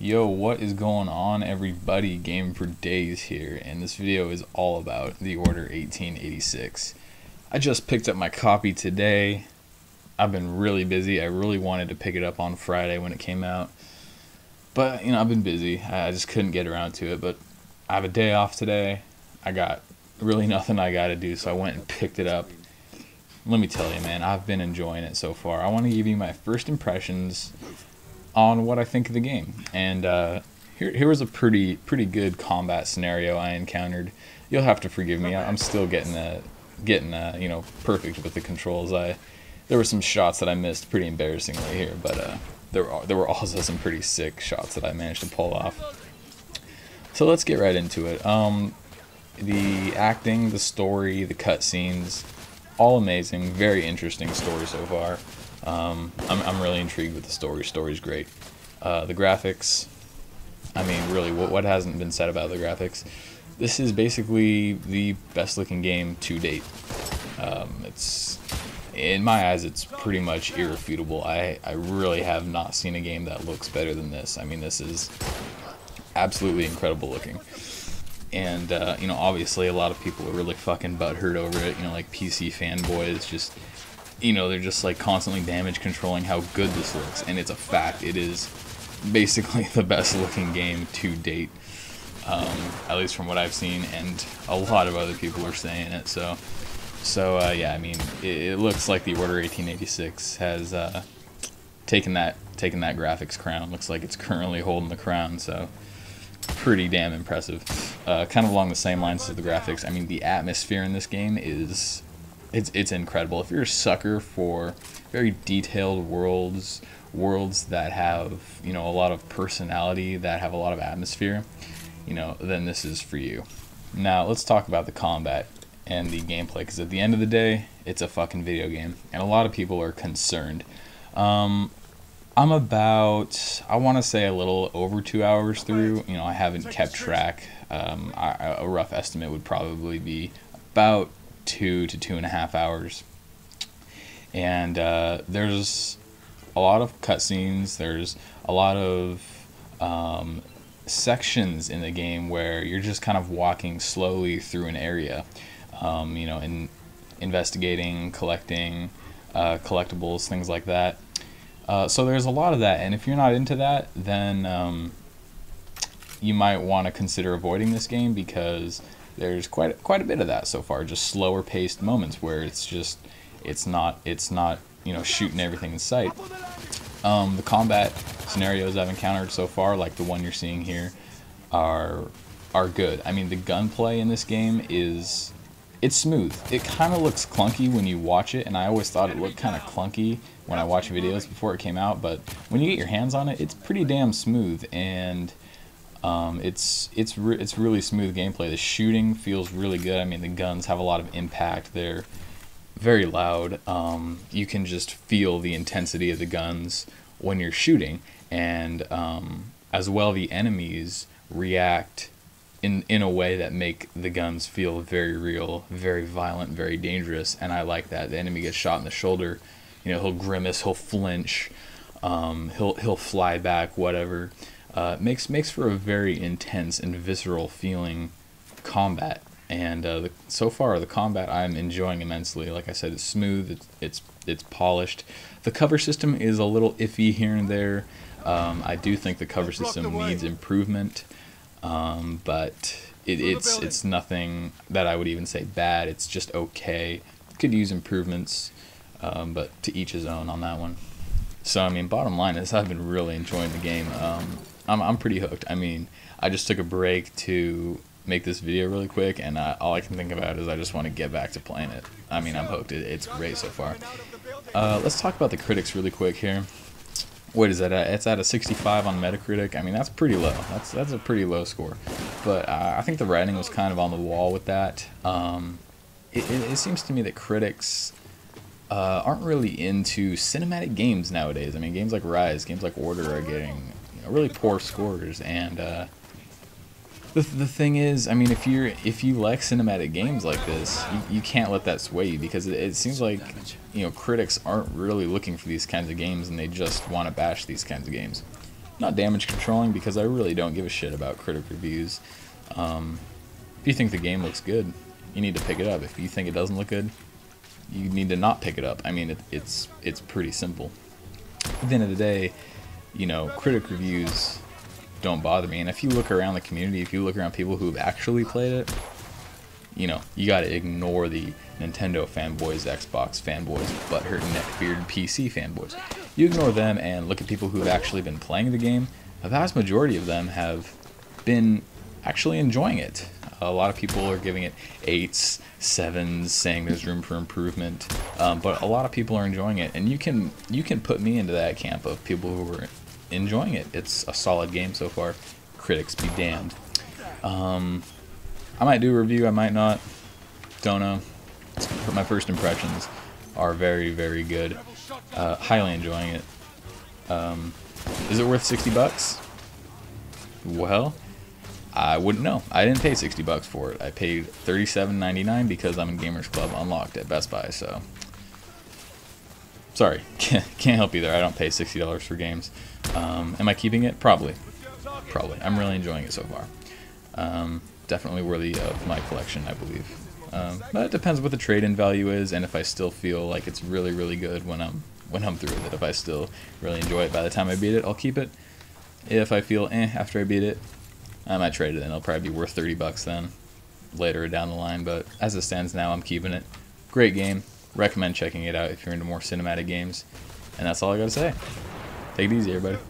Yo, what is going on, everybody? Game for Days here, and this video is all about the Order 1886. I just picked up my copy today. I've been really busy. I really wanted to pick it up on Friday when it came out, but I've been busy. I just couldn't get around to it, but I have a day off today. I got really nothing I gotta do, so I went and picked it up. Let me tell you, man, I've been enjoying it so far. I want to give you my first impressions on what I think of the game, and here was a pretty good combat scenario I encountered. You'll have to forgive me. I'm still getting perfect with the controls. There were some shots that I missed pretty embarrassingly here, but there were also some pretty sick shots that I managed to pull off. So let's get right into it. The acting, the story, the cutscenes, all amazing. Very interesting story so far. I'm really intrigued with the story. Story's great. The graphics, I mean, really, what hasn't been said about the graphics? This is basically the best looking game to date. It's, in my eyes, it's pretty much irrefutable. I really have not seen a game that looks better than this. I mean, this is absolutely incredible looking. And, obviously a lot of people are really fucking butthurt over it, like PC fanboys, just, they're just like constantly damage controlling how good this looks, and it's a fact. It is basically the best looking game to date, at least from what I've seen, and a lot of other people are saying it, so yeah, I mean, it looks like the Order 1886 has, taken that graphics crown. Looks like it's currently holding the crown, so pretty damn impressive. Kind of along the same lines as the graphics, I mean, the atmosphere in this game is it's incredible. If you're a sucker for very detailed worlds that have a lot of personality, that have a lot of atmosphere, then this is for you. Now let's talk about the combat and the gameplay, because at the end of the day, it's a fucking video game, and a lot of people are concerned. I'm about, I want to say, a little over 2 hours through. I haven't kept track. A rough estimate would probably be about 2 to 2.5 hours. And there's a lot of cutscenes. There's a lot of sections in the game where you're just kind of walking slowly through an area, and investigating, collecting collectibles, things like that. So there's a lot of that, and if you're not into that, then you might want to consider avoiding this game, because there's quite a bit of that so far. Just slower paced moments where it's not shooting everything in sight. The combat scenarios I've encountered so far, like the one you're seeing here, are good. I mean, the gunplay in this game it's smooth. It kind of looks clunky when you watch it, and I always thought it looked kind of clunky when I watched videos before it came out, but when you get your hands on it, it's pretty damn smooth, and it's really smooth gameplay. The shooting feels really good. I mean, the guns have a lot of impact. They're very loud. You can just feel the intensity of the guns when you're shooting, and as well, the enemies react in a way that make the guns feel very real, very violent, very dangerous, and I like that. The enemy gets shot in the shoulder, he'll grimace, he'll flinch, he'll fly back, whatever. Makes for a very intense and visceral feeling combat, and so far the combat I'm enjoying immensely. Like I said, it's smooth, it's polished. The cover system is a little iffy here and there. I do think the cover system needs improvement. But it's nothing that I would even say bad. It's just okay. Could use improvements, but to each his own on that one. So I mean, bottom line is I've been really enjoying the game. I'm pretty hooked. I mean, I just took a break to make this video really quick, and all I can think about is I just want to get back to playing it. I mean, I'm hooked. It's great so far. Let's talk about the critics really quick here. What is that at? It's at a 65 on Metacritic. I mean, that's pretty low. That's a pretty low score. But I think the writing was kind of on the wall with that. It seems to me that critics aren't really into cinematic games nowadays. I mean, games like Rise, games like Order are getting really poor scores, and the thing is, I mean, if you like cinematic games like this, you can't let that sway you, because it seems like critics aren't really looking for these kinds of games, and they just want to bash these kinds of games. not damage controlling, because I really don't give a shit about critic reviews. If you think the game looks good, you need to pick it up. If you think it doesn't look good, you need to not pick it up. I mean, it's pretty simple. At the end of the day, you know, critic reviews don't bother me. And if you look around the community, if you look around people who've actually played it, you know, you gotta ignore the Nintendo fanboys, Xbox fanboys, butthurt, neckbeard, PC fanboys. You ignore them and look at people who've actually been playing the game. A vast majority of them have been actually enjoying it. A lot of people are giving it 8s, 7s, saying there's room for improvement, but a lot of people are enjoying it, and you can put me into that camp of people who are enjoying it. It's a solid game so far. Critics be damned. I might do a review, I might not. Don't know. But my first impressions are very, very good. Highly enjoying it. Is it worth $60? Well, I wouldn't know. I didn't pay $60 for it. I paid $37.99 because I'm in Gamers Club Unlocked at Best Buy, so sorry, can't help you there. I don't pay $60 for games. Am I keeping it? Probably. I'm really enjoying it so far. Definitely worthy of my collection, I believe. But it depends what the trade-in value is, and if I still feel like it's really, really good when I'm through with it. If I still really enjoy it by the time I beat it, I'll keep it. If I feel after I beat it, I might trade it, and it'll probably be worth $30 then, later down the line. But as it stands now, I'm keeping it. Great game. Recommend checking it out if you're into more cinematic games. And that's all I gotta say. Take it easy, everybody.